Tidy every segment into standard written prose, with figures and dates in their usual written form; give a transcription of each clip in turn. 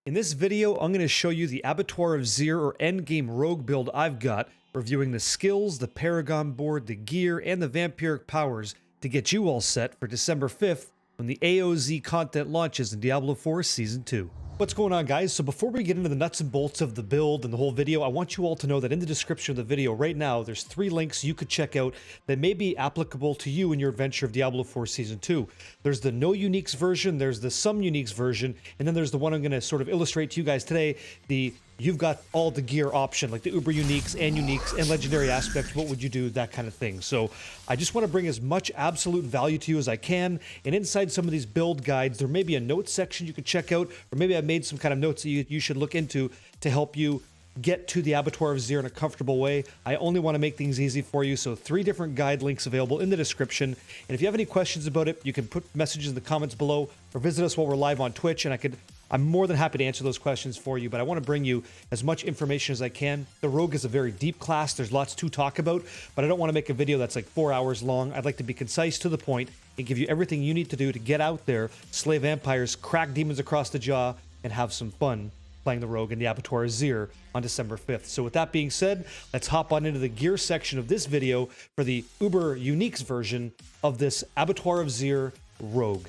In this video, I'm going to show you the Abattoir of Zir or endgame rogue build I've got, reviewing the skills, the Paragon Board, the gear, and the Vampiric Powers to get you all set for December 5th when the AOZ content launches in Diablo 4 Season 2. What's going on, guys? So before we get into the nuts and bolts of the build and the whole video, I want you all to know that in the description of the video right now, there's 3 links you could check out that may be applicable to you in your adventure of Diablo 4 Season 2. There's the no uniques version, there's the some uniques version, and then there's the one I'm going to sort of illustrate to you guys today, the you've got all the gear option, like the uber uniques and legendary aspects, what would you do, that kind of thing. So I just want to bring as much absolute value to you as I can, and inside some of these build guides, there may be a notes section you can check out, or maybe I've made some kind of notes that you should look into to help you get to the Abattoir of Zir in a comfortable way. I only want to make things easy for you, so 3 different guide links available in the description. And if you have any questions about it, you can put messages in the comments below or visit us while we're live on Twitch, and I'm more than happy to answer those questions for you, but I want to bring you as much information as I can. The Rogue is a very deep class. There's lots to talk about, but I don't want to make a video that's like 4 hours long. I'd like to be concise, to the point, and give you everything you need to do to get out there, slay vampires, crack demons across the jaw, and have some fun playing the Rogue in the Abattoir of Zir on December 5th. So with that being said, let's hop on into the gear section of this video for the Uber Uniques version of this Abattoir of Zir Rogue.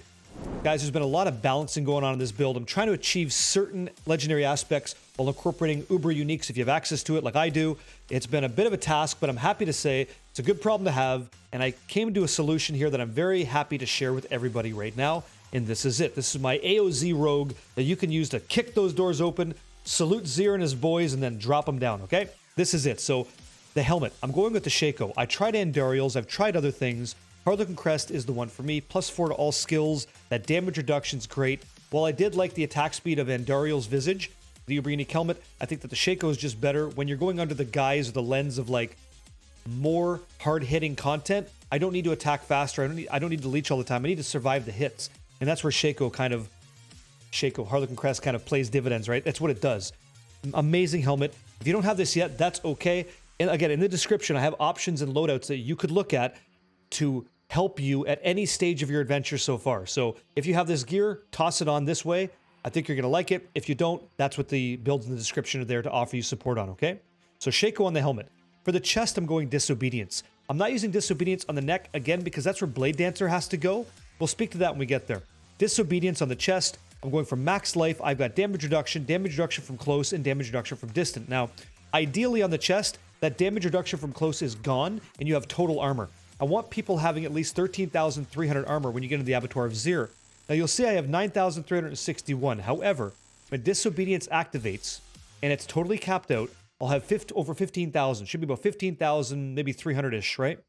Guys, there's been a lot of balancing going on in this build. I'm trying to achieve certain legendary aspects while incorporating Uber Uniques if you have access to it like I do. It's been a bit of a task, but I'm happy to say it's a good problem to have, and I came to a solution here that I'm very happy to share with everybody right now, and this is it. This is my AOZ Rogue that you can use to kick those doors open, salute Zir and his boys, and then drop them down, okay? This is it. So, the helmet. I'm going with the Shaco. I tried Andariel's, I've tried other things. Harlequin Crest is the one for me, +4 to all skills. That damage reduction's great. While I did like the attack speed of Andariel's Visage, the Uber Unique helmet, I think that the Shaco is just better. When you're going under the guise or the lens of like more hard-hitting content, I don't need to attack faster. I don't need to leech all the time. I need to survive the hits. And that's where Harlequin Crest kind of plays dividends, right? That's what it does. Amazing helmet. If you don't have this yet, that's okay. And again, in the description, I have options and loadouts that you could look at to help you at any stage of your adventure so far. So if you have this gear, toss it on this way. I think you're going to like it. If you don't, that's what the builds in the description are there to offer you support on, okay? So Shaco on the helmet. For the chest, I'm going Disobedience. I'm not using Disobedience on the neck, again, because that's where Blade Dancer has to go. We'll speak to that when we get there. Disobedience on the chest. I'm going for max life. I've got damage reduction from close, and damage reduction from distant. Now, ideally on the chest, that damage reduction from close is gone, and you have total armor. I want people having at least 13,300 armor when you get into the Abattoir of Zir. Now you'll see I have 9,361. However, when Disobedience activates, and it's totally capped out, I'll have over 15,000. Should be about 15,000, maybe 300-ish, right?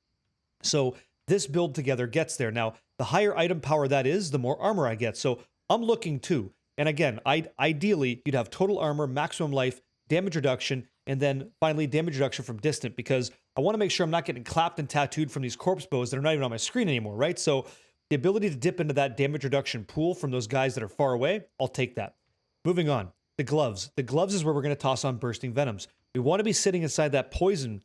So this build together gets there. Now, the higher item power that is, the more armor I get. So I'm looking to, and again, ideally, you'd have total armor, maximum life, damage reduction, and then finally damage reduction from distant, because I want to make sure I'm not getting clapped and tattooed from these corpse bows that are not even on my screen anymore, right? So the ability to dip into that damage reduction pool from those guys that are far away, I'll take that. Moving on, the gloves. The gloves is where we're going to toss on Bursting Venoms. We want to be sitting inside that poison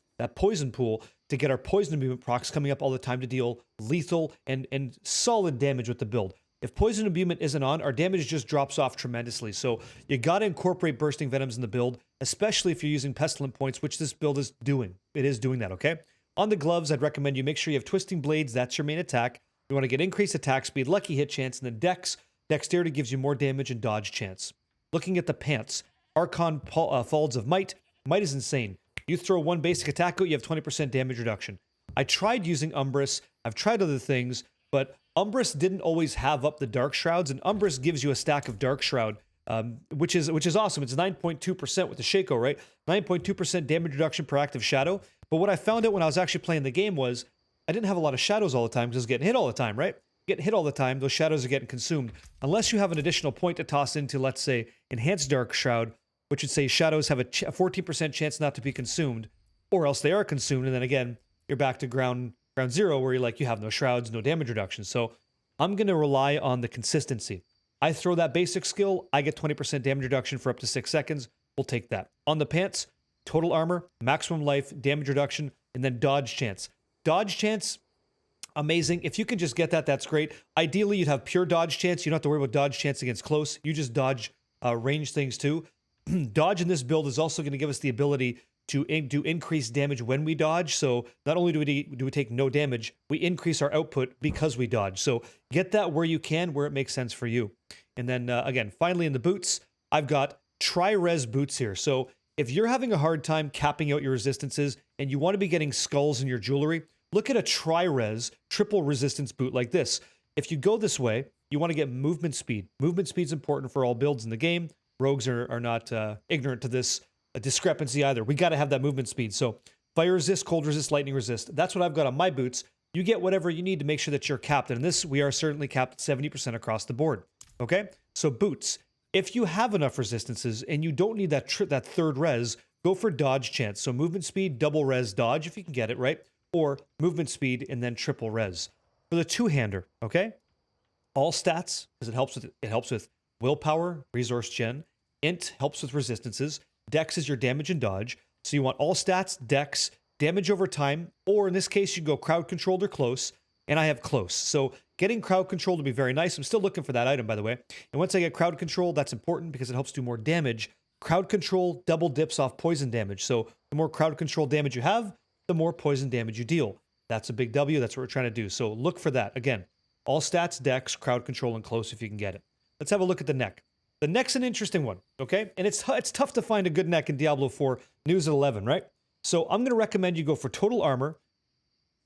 pool to get our poison imbuement procs coming up all the time to deal lethal and solid damage with the build. If poison imbuement isn't on, our damage just drops off tremendously. So you got to incorporate Bursting Venoms in the build, especially if you're using Pestilent points, which this build is doing. It is doing that, okay? On the gloves, I'd recommend you make sure you have Twisting Blades. That's your main attack. You want to get increased attack speed, lucky hit chance, and then Dex. Dexterity gives you more damage and dodge chance. Looking at the pants, Archon Folds of Might. Might is insane. You throw one basic attack out, you have 20% damage reduction. I tried using Umbris. I've tried other things, but Umbris didn't always have up the Dark Shrouds, and Umbris gives you a stack of Dark Shroud, which is awesome. It's 9.2% with the Shaco, right? 9.2% damage reduction per active shadow. But what I found out when I was actually playing the game was I didn't have a lot of shadows all the time because I was getting hit all the time, right? Getting hit all the time, those shadows are getting consumed. Unless you have an additional point to toss into, let's say, Enhanced Dark Shroud, which would say shadows have a 14% chance not to be consumed, or else they are consumed, and then again, you're back to ground zero where you have no shrouds, no damage reduction. So I'm going to rely on the consistency. I throw that basic skill, I get 20% damage reduction for up to 6 seconds. We'll take that. On the pants, total armor, maximum life, damage reduction, and then dodge chance. Dodge chance, amazing. If you can just get that, that's great. Ideally, you'd have pure dodge chance. You don't have to worry about dodge chance against close. You just dodge range things too. Dodge in this build is also going to give us the ability to do increased damage when we dodge. So not only do we take no damage, we increase our output because we dodge. So get that where you can, where it makes sense for you. And then again, finally in the boots, I've got tri-res boots here. So if you're having a hard time capping out your resistances and you want to be getting skulls in your jewelry, look at a tri-res triple resistance boot like this. If you go this way, you want to get movement speed. Movement speed is important for all builds in the game. Rogues are not ignorant to this discrepancy either. We got to have that movement speed. So fire resist, cold resist, lightning resist. That's what I've got on my boots. You get whatever you need to make sure that you're capped. And this, we are certainly capped at 70% across the board. Okay? So boots. If you have enough resistances and you don't need that third res, go for dodge chance. So movement speed, double res, dodge if you can get it, right? Or movement speed and then triple res. For the two-hander, okay? All stats, because it helps with willpower, resource gen. Int helps with resistances. Dex is your damage and dodge. So you want all stats, dex, damage over time, or in this case, you go crowd controlled or close, and I have close. So getting crowd control to be very nice. I'm still looking for that item, by the way. And once I get crowd control, that's important because it helps do more damage. Crowd control double dips off poison damage. So the more crowd control damage you have, the more poison damage you deal. That's a big W. That's what we're trying to do. So look for that. Again, all stats, dex, crowd control, and close if you can get it. Let's have a look at the neck. The neck's an interesting one, okay? And it's tough to find a good neck in Diablo 4 News at 11, right? So I'm going to recommend you go for total armor,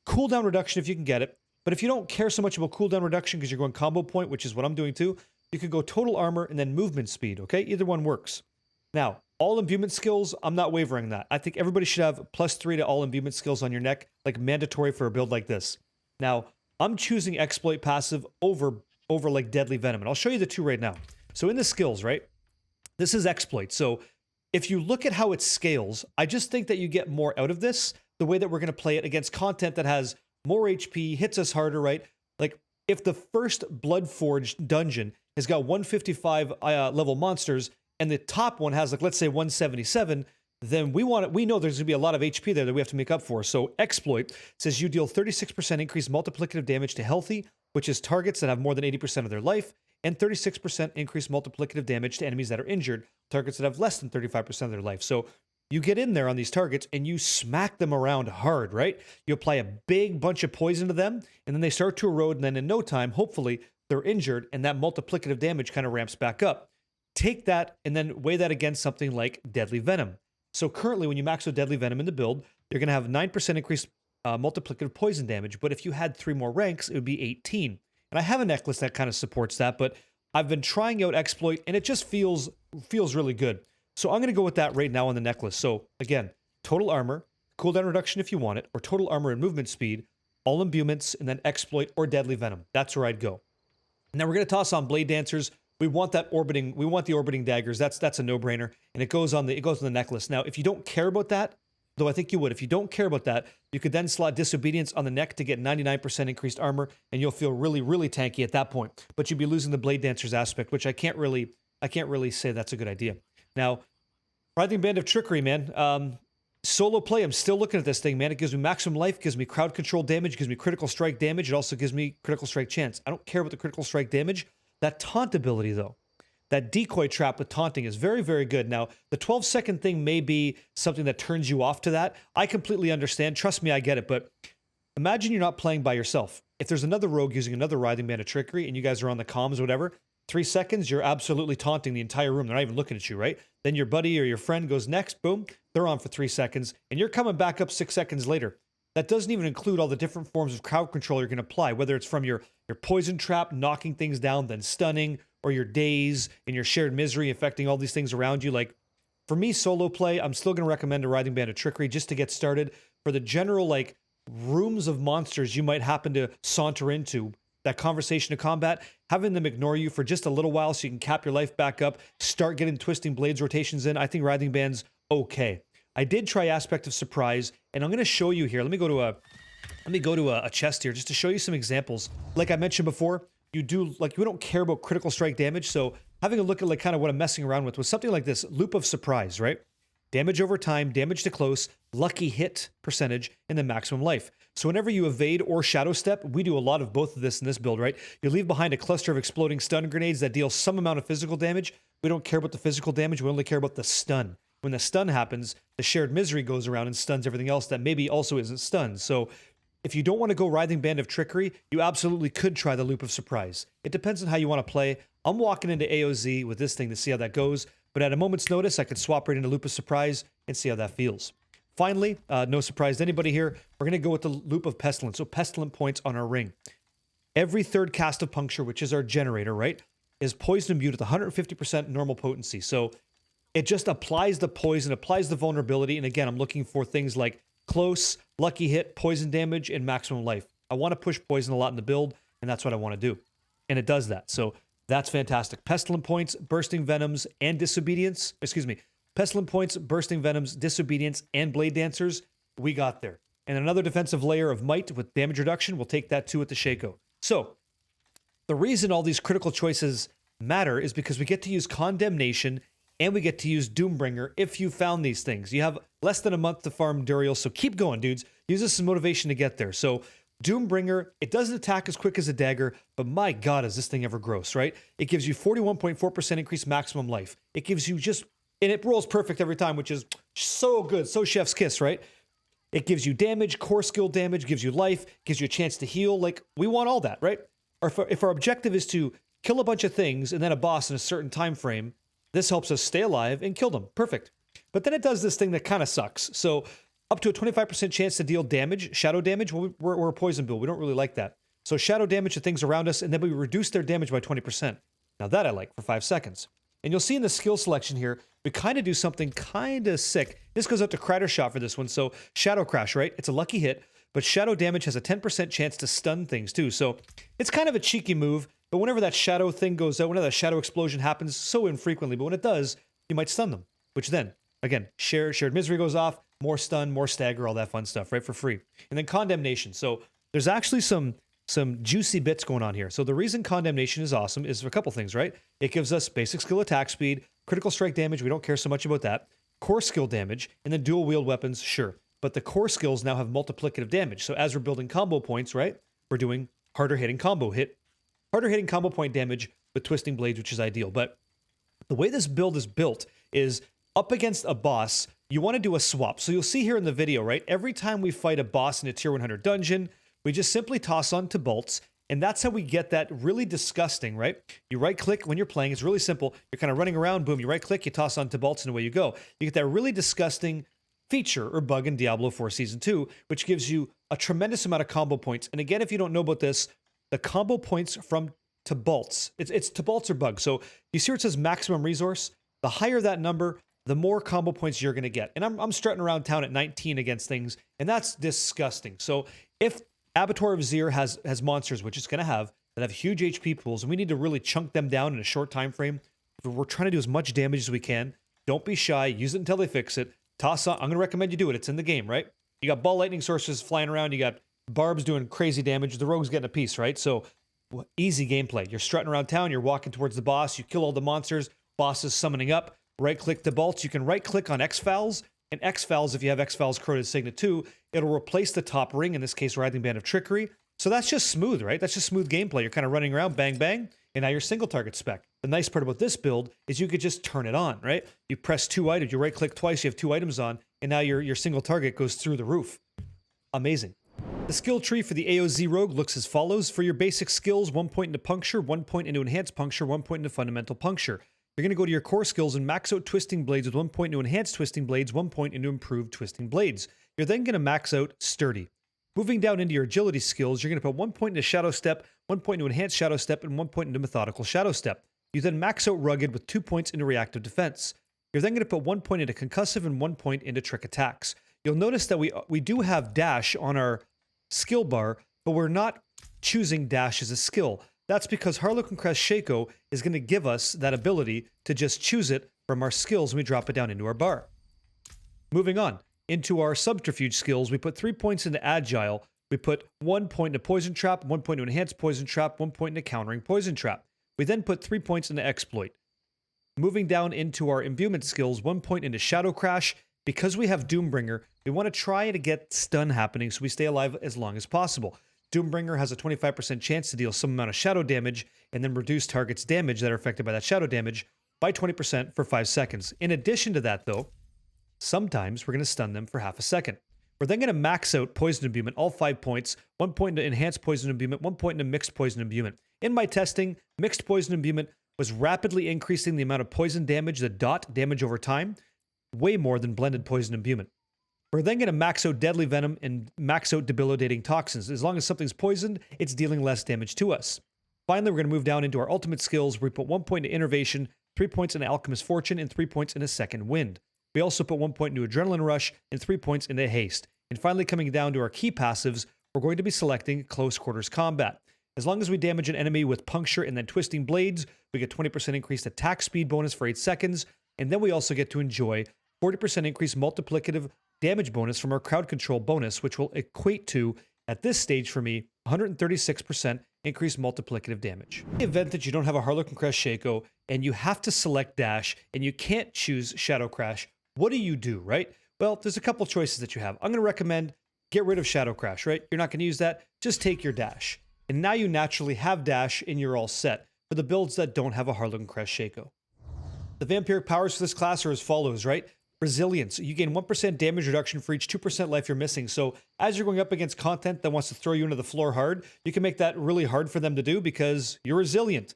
cooldown reduction if you can get it. But if you don't care so much about cooldown reduction because you're going combo point, which is what I'm doing too, you could go total armor and then movement speed, okay? Either one works. Now, all imbuement skills, I'm not wavering that. I think everybody should have +3 to all imbuement skills on your neck, like mandatory for a build like this. Now, I'm choosing exploit passive over like deadly venom, and I'll show you the two right now. So in the skills, right? This is exploit. So if you look at how it scales, I just think that you get more out of this, the way that we're going to play it against content that has more HP, hits us harder, right? Like if the first Bloodforged dungeon has got 155 level monsters and the top one has like, let's say 177, then we know there's going to be a lot of HP there that we have to make up for. So exploit says you deal 36% increased multiplicative damage to healthy, which is targets that have more than 80% of their life, and 36% increased multiplicative damage to enemies that are injured, targets that have less than 35% of their life. So you get in there on these targets and you smack them around hard, right? You apply a big bunch of poison to them, and then they start to erode, and then in no time, hopefully, they're injured, and that multiplicative damage kind of ramps back up. Take that and then weigh that against something like Deadly Venom. So currently, when you max out Deadly Venom in the build, you're going to have 9% increased multiplicative poison damage, but if you had 3 more ranks, it would be 18. And I have a necklace that kind of supports that, but I've been trying out exploit, and it just feels really good. So I'm going to go with that right now on the necklace. So again, total armor, cooldown reduction if you want it, or total armor and movement speed, all imbuments, and then exploit or deadly venom. That's where I'd go. And then we're going to toss on blade dancers. We want that orbiting. We want the orbiting daggers. That's a no-brainer, and it goes on the necklace. Now, if you don't care about that, though I think you would, if you don't care about that, you could then slot disobedience on the neck to get 99% increased armor, and you'll feel really, really tanky at that point. But you'd be losing the blade dancers aspect, which I can't really say that's a good idea. Now, Writhing Band of Trickery, man. Solo play, I'm still looking at this thing, man. It gives me maximum life, gives me crowd control damage, gives me critical strike damage. It also gives me critical strike chance. I don't care about the critical strike damage. That taunt ability, though, that decoy trap with taunting is very, very good. Now, the 12-second thing may be something that turns you off to that. I completely understand. Trust me, I get it. But imagine you're not playing by yourself. If there's another rogue using another Writhing Band of Trickery and you guys are on the comms or whatever, 3 seconds, you're absolutely taunting the entire room. They're not even looking at you, right? Then your buddy or your friend goes next, boom, they're on for 3 seconds, and you're coming back up 6 seconds later. That doesn't even include all the different forms of crowd control you're going to apply, whether it's from your poison trap, knocking things down, then stunning, or your daze and your shared misery affecting all these things around you. Like, for me, solo play, I'm still going to recommend a Writhing Band of Trickery just to get started. For the general, like, rooms of monsters you might happen to saunter into, that conversation of combat, having them ignore you for just a little while so you can cap your life back up, start getting twisting blades rotations in, I think Writhing Band's okay. I did try Aspect of Surprise, and I'm going to show you here. Let me go to a chest here just to show you some examples. Like I mentioned before, we don't care about critical strike damage, so having a look at like kind of what I'm messing around with was something like this, Loop of Surprise, right? damage over time, damage to close, lucky hit percentage, and then maximum life. So whenever you evade or shadow step, we do a lot of both of this in this build, right? You leave behind a cluster of exploding stun grenades that deal some amount of physical damage. We don't care about the physical damage, we only care about the stun. When the stun happens, the shared misery goes around and stuns everything else that maybe also isn't stunned. So if you don't want to go Writhing Band of Trickery, you absolutely could try the Loop of Surprise. It depends on how you want to play. I'm walking into AOZ with this thing to see how that goes, but at a moment's notice, I could swap right into Loop of Surprise and see how that feels. Finally, no surprise to anybody here, we're going to go with the Loop of Pestilence, so Pestilent points on our ring. Every third cast of Puncture, which is our generator, right, is poison imbued with 150% normal potency. So it just applies the poison, applies the vulnerability, and again, I'm looking for things like close, lucky hit, poison damage, and maximum life. I want to push poison a lot in the build, and that's what I want to do. And it does that, so that's fantastic. Pestilent points, Bursting Venoms, and Disobedience, Pestilent points, Bursting Venoms, Disobedience, and Blade Dancers, we got there. And another defensive layer of Might with damage reduction, we'll take that too with the Shaco. So, the reason all these critical choices matter is because we get to use Condemnation and we get to use Doombringer if you found these things. You have less than a month to farm Duriel, so keep going, dudes. Use this as motivation to get there. So, Doombringer, it doesn't attack as quick as a dagger, but my god, is this thing ever gross, right? It gives you 41.4% increased maximum life. It gives you just... And it rolls perfect every time, which is so good. So chef's kiss, right? It gives you damage, core skill damage, gives you life, gives you a chance to heal. Like, we want all that, right? Or if our objective is to kill a bunch of things and then a boss in a certain time frame, this helps us stay alive and kill them. Perfect. But then it does this thing that kind of sucks. So up to a 25% chance to deal damage, shadow damage. Well, we're a poison build. We don't really like that. So shadow damage to things around us, and then we reduce their damage by 20%. Now that I like for 5 seconds. And you'll see in the skill selection here, we kind of do something kind of sick. This goes out to Crider Shot for this one. So Shadow Crash, right? It's a lucky hit, but shadow damage has a 10% chance to stun things too. So it's kind of a cheeky move, but whenever that shadow thing goes out, whenever that shadow explosion happens, so infrequently, but when it does, you might stun them, which then, again, shared misery goes off, more stun, more stagger, all that fun stuff, right, for free. And then Condemnation. So there's actually some juicy bits going on here. So the reason Condemnation is awesome is for a couple things, right? It gives us basic skill attack speed, critical strike damage, we don't care so much about that, core skill damage, and then dual wield weapons, sure. But the core skills now have multiplicative damage. So as we're building combo points, right, we're doing harder hitting combo point damage with Twisting Blades, which is ideal. But the way this build is built is up against a boss, you want to do a swap. So you'll see here in the video, right, every time we fight a boss in a tier 100 dungeon, we just simply toss on to bolts, and that's how we get that really disgusting, right? You right-click when you're playing. It's really simple. You're kind of running around, boom, you right-click, you toss on to bolts, and away you go. You get that really disgusting feature or bug in Diablo 4 Season 2, which gives you a tremendous amount of combo points. And again, if you don't know about this, the combo points from to bolts, it's to bolts or bugs. So you see where it says maximum resource? The higher that number, the more combo points you're going to get. And I'm strutting around town at 19 against things, and that's disgusting. So if Abattoir of Zir has monsters, which it's going to have, that have huge HP pools, and we need to really chunk them down in a short time frame. We're trying to do as much damage as we can. Don't be shy. Use it until they fix it. Toss on. I'm going to recommend you do it. It's in the game, right? You got ball lightning sources flying around. You got barbs doing crazy damage. The rogue's getting a piece, right? So easy gameplay. You're strutting around town. You're walking towards the boss. You kill all the monsters. Boss is summoning up. Right-click the bolts. You can right-click on X-Fouls. And X-Fouls, if you have X-Fouls Corroded Signet 2, it'll replace the top ring, in this case, Writhing Band of Trickery. So that's just smooth, right? That's just smooth gameplay. You're kind of running around, bang, bang, and now you're single target spec. The nice part about this build is you could just turn it on, right? You press 2 items, you right-click twice, you have 2 items on, and now your single target goes through the roof. Amazing. The skill tree for the AOZ Rogue looks as follows. For your basic skills, 1 point into Puncture, 1 point into Enhanced Puncture, 1 point into Fundamental Puncture. You're going to go to your core skills and max out Twisting Blades with 1 point into Enhanced Twisting Blades, 1 point into Improved Twisting Blades. You're then going to max out Sturdy. Moving down into your agility skills, you're going to put 1 point into Shadow Step, 1 point into Enhanced Shadow Step, and 1 point into Methodical Shadow Step. You then max out Rugged with 2 points into Reactive Defense. You're then going to put 1 point into Concussive and 1 point into Trick Attacks. You'll notice that we do have Dash on our skill bar, but we're not choosing Dash as a skill. That's because Harlequin Crest Shaco is going to give us that ability to just choose it from our skills when we drop it down into our bar. Moving on, into our Subterfuge skills, we put 3 points into Agile, we put 1 point into Poison Trap, 1 point into Enhanced Poison Trap, 1 point into Countering Poison Trap. We then put 3 points into Exploit. Moving down into our imbuement skills, 1 point into Shadow Crash. Because we have Doombringer, we want to try to get stun happening so we stay alive as long as possible. Doombringer has a 25% chance to deal some amount of shadow damage and then reduce targets' damage that are affected by that shadow damage by 20% for 5 seconds. In addition to that, though, sometimes we're going to stun them for half a second. We're then going to max out Poison Imbuement, all 5 points, 1 point into Enhanced Poison Imbuement, 1 point into Mixed Poison Imbuement. In my testing, Mixed Poison Imbuement was rapidly increasing the amount of poison damage, the dot damage over time, way more than Blended Poison Imbuement. We're then going to max out Deadly Venom and max out Debilitating Toxins. As long as something's poisoned, it's dealing less damage to us. Finally, we're going to move down into our ultimate skills, where we put 1 point into Innervation, 3 points into Alchemist Fortune, and 3 points into Second Wind. We also put 1 point into Adrenaline Rush and 3 points into Haste. And finally, coming down to our key passives, we're going to be selecting Close Quarters Combat. As long as we damage an enemy with Puncture and then Twisting Blades, we get 20% increased attack speed bonus for 8 seconds, and then we also get to enjoy 40% increased multiplicative damage bonus from our Crowd Control bonus, which will equate to, at this stage for me, 136% increased multiplicative damage. In the event that you don't have a Harlequin Crest Shaco and you have to select Dash and you can't choose Shadow Crash, what do, right? Well, there's a couple choices that you have. I'm going to recommend get rid of Shadow Crash, right? You're not going to use that. Just take your Dash. And now you naturally have Dash and you're all set for the builds that don't have a Harlequin Crest Shaco. The Vampiric Powers for this class are as follows, right? Resilience. You gain 1% damage reduction for each 2% life you're missing. So as you're going up against content that wants to throw you into the floor hard, you can make that really hard for them to do because you're resilient.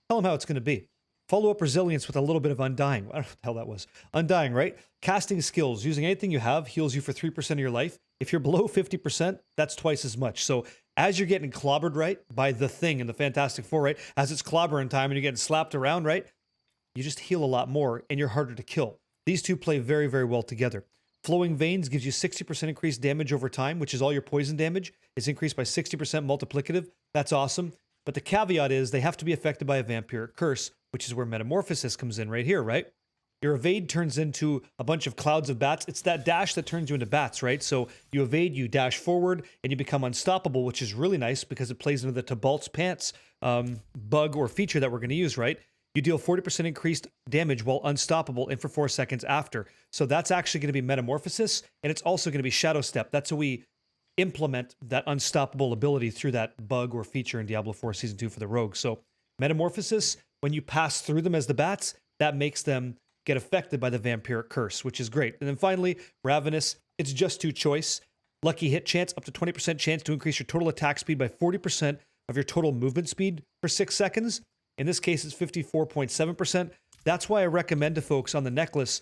Tell them how it's going to be. Follow up resilience with a little bit of Undying. I don't know what the hell that was. Undying, right? Casting skills. Using anything you have heals you for 3% of your life. If you're below 50%, that's twice as much. So as you're getting clobbered, right, by the Thing in the Fantastic Four, right, as it's clobbering time and you're getting slapped around, right, you just heal a lot more and you're harder to kill. These two play very, very well together. Flowing Veins gives you 60% increased damage over time, which is all your poison damage. It's increased by 60% multiplicative. That's awesome. But the caveat is they have to be affected by a vampiric curse, which is where Metamorphosis comes in right here, right? Your evade turns into a bunch of clouds of bats. It's that dash that turns you into bats, right? So you evade, you dash forward, and you become unstoppable, which is really nice because it plays into the Tybalt's Pants bug or feature that we're going to use, right? You deal 40% increased damage while unstoppable and for 4 seconds after. So that's actually going to be Metamorphosis, and it's also going to be Shadow Step. That's how we implement that unstoppable ability through that bug or feature in Diablo 4 Season 2 for the Rogue. So Metamorphosis, when you pass through them as the bats, that makes them get affected by the Vampiric Curse, which is great. And then finally, Ravenous, it's just 2 choice. Lucky Hit Chance, up to 20% chance to increase your total attack speed by 40% of your total movement speed for 6 seconds. In this case, it's 54.7%. That's why I recommend to folks on the necklace,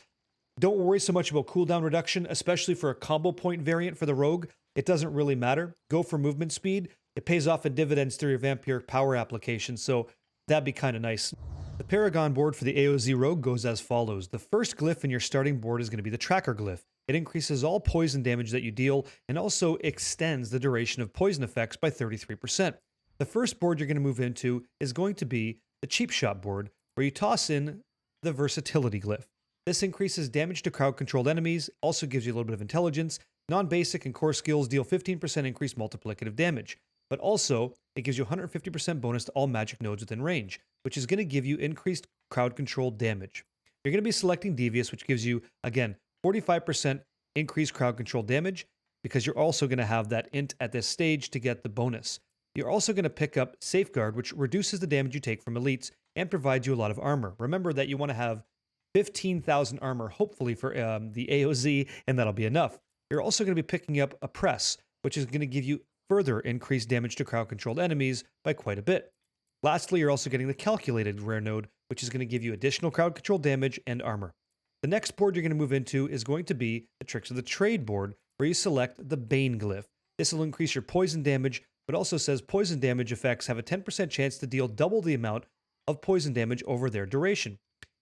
don't worry so much about cooldown reduction, especially for a combo point variant for the Rogue. It doesn't really matter. Go for movement speed. It pays off in dividends through your Vampiric Power application, so that'd be kind of nice. The Paragon board for the AOZ Rogue goes as follows. The first glyph in your starting board is going to be the Tracker glyph. It increases all poison damage that you deal and also extends the duration of poison effects by 33%. The first board you're going to move into is going to be the Cheap Shot board, where you toss in the Versatility glyph. This increases damage to crowd-controlled enemies, also gives you a little bit of intelligence. Non-basic and core skills deal 15% increased multiplicative damage, but also it gives you 150% bonus to all magic nodes within range, which is going to give you increased crowd-controlled damage. You're going to be selecting Devious, which gives you, again, 45% increased crowd-controlled damage, because you're also going to have that int at this stage to get the bonus. You're also going to pick up Safeguard, which reduces the damage you take from elites and provides you a lot of armor. Remember that you want to have 15,000 armor, hopefully, for the AOZ, and that'll be enough. You're also going to be picking up Oppress, which is going to give you further increased damage to crowd-controlled enemies by quite a bit. Lastly, you're also getting the Calculated rare node, which is going to give you additional crowd-controlled damage and armor. The next board you're going to move into is going to be the Tricks of the Trade board, where you select the Bane glyph. This will increase your poison damage, but also says poison damage effects have a 10% chance to deal double the amount of poison damage over their duration.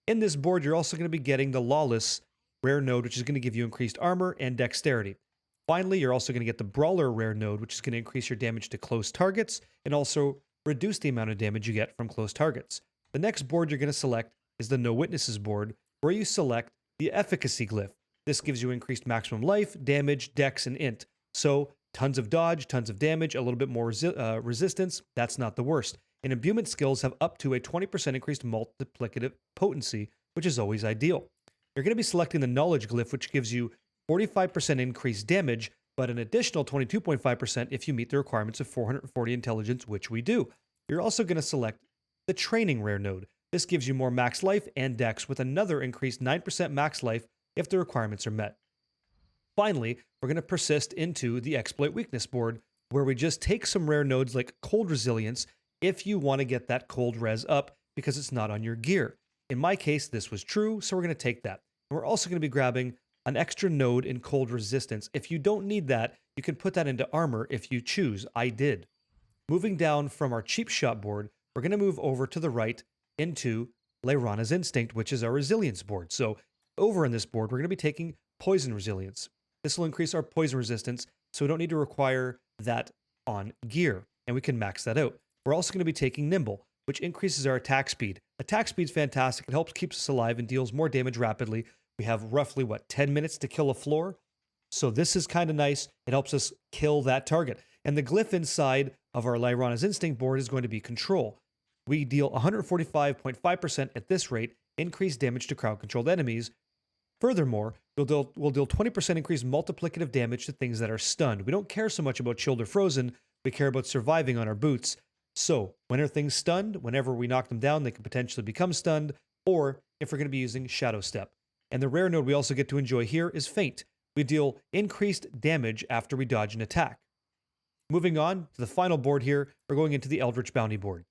In this board, you're also going to be getting the Lawless rare node, which is going to give you increased armor and dexterity. Finally, you're also going to get the Brawler rare node, which is going to increase your damage to close targets and also reduce the amount of damage you get from close targets. The next board you're going to select is the No Witnesses board, where you select the Efficacy glyph. This gives you increased maximum life, damage, dex, and int. So tons of dodge, tons of damage, a little bit more resistance. That's not the worst. And imbuement skills have up to a 20% increased multiplicative potency which is always ideal. You're going to be selecting the Knowledge glyph, which gives you 45% increased damage, but an additional 22.5% if you meet the requirements of 440 intelligence, which we do. You're also going to select the Training Rare node. This gives you more max life and dex with another increased 9% max life if the requirements are met. Finally, we're going to persist into the Exploit Weakness board, where we just take some rare nodes like Cold Resilience if you want to get that cold res up because it's not on your gear. In my case, this was true, so we're going to take that. And we're also going to be grabbing an extra node in Cold Resistance. If you don't need that, you can put that into armor if you choose. I did. Moving down from our Cheap Shot board, we're going to move over to the right into Layrana's Instinct, which is our Resilience board. So over in this board, we're going to be taking Poison Resilience. This will increase our poison resistance, so we don't need to require that on gear, and we can max that out. We're also going to be taking Nimble, which increases our attack speed. Attack speed's fantastic. It helps keep us alive and deals more damage rapidly. We have roughly, 10 minutes to kill a floor? So this is kind of nice. It helps us kill that target. And the glyph inside of our Layrana's Instinct board is going to be Control. We deal 145.5% at this rate, increased damage to crowd-controlled enemies. Furthermore, we'll deal 20% increased multiplicative damage to things that are stunned. We don't care so much about chilled or frozen, we care about surviving on our boots. So, when are things stunned? Whenever we knock them down, they can potentially become stunned, or if we're going to be using Shadow Step. And the rare node we also get to enjoy here is Feint. We deal increased damage after we dodge an attack. Moving on to the final board here, we're going into the Eldritch Bounty board.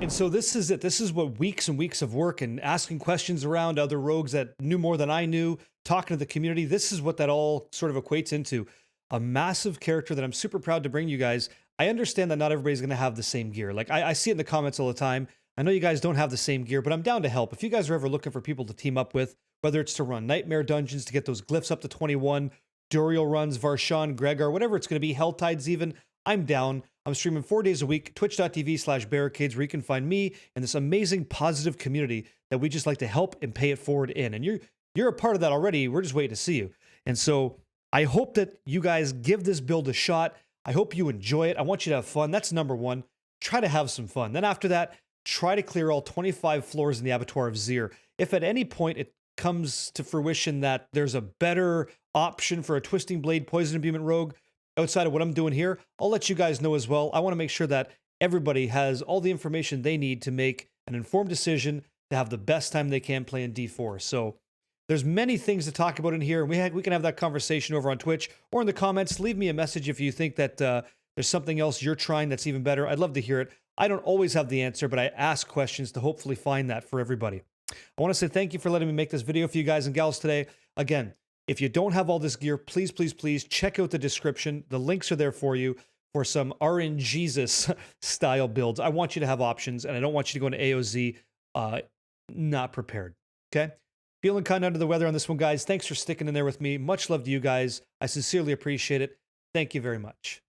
And so this is it. This is what weeks and weeks of work and asking questions around other rogues that knew more than I knew, talking to the community. This is what that all sort of equates into. A massive character that I'm super proud to bring you guys. I understand that not everybody's going to have the same gear. Like, I see it in the comments all the time. I know you guys don't have the same gear, but I'm down to help. If you guys are ever looking for people to team up with, whether it's to run Nightmare Dungeons to get those glyphs up to 21, Duriel runs, Varshan, Gregar, whatever it's going to be, Helltides even, I'm down. I'm streaming 4 days a week, twitch.tv/barricades, where you can find me and this amazing positive community that we just like to help and pay it forward in. And you're a part of that already. We're just waiting to see you. And so I hope that you guys give this build a shot. I hope you enjoy it. I want you to have fun. That's number one. Try to have some fun. Then after that, try to clear all 25 floors in the Abattoir of Zir. If at any point it comes to fruition that there's a better option for a Twisting Blade Poison Imbuement rogue outside of what I'm doing here, I'll let you guys know as well. I want to make sure that everybody has all the information they need to make an informed decision to have the best time they can playing D4. So there's many things to talk about in here. We can have that conversation over on Twitch or in the comments. Leave me a message if you think that there's something else you're trying that's even better. I'd love to hear it. I don't always have the answer, but I ask questions to hopefully find that for everybody. I want to say thank you for letting me make this video for you guys and gals today. Again, if you don't have all this gear, please, please, please check out the description. The links are there for you for some RNGesus style builds. I want you to have options, and I don't want you to go into AOZ not prepared, okay? Feeling kind of under the weather on this one, guys. Thanks for sticking in there with me. Much love to you guys. I sincerely appreciate it. Thank you very much.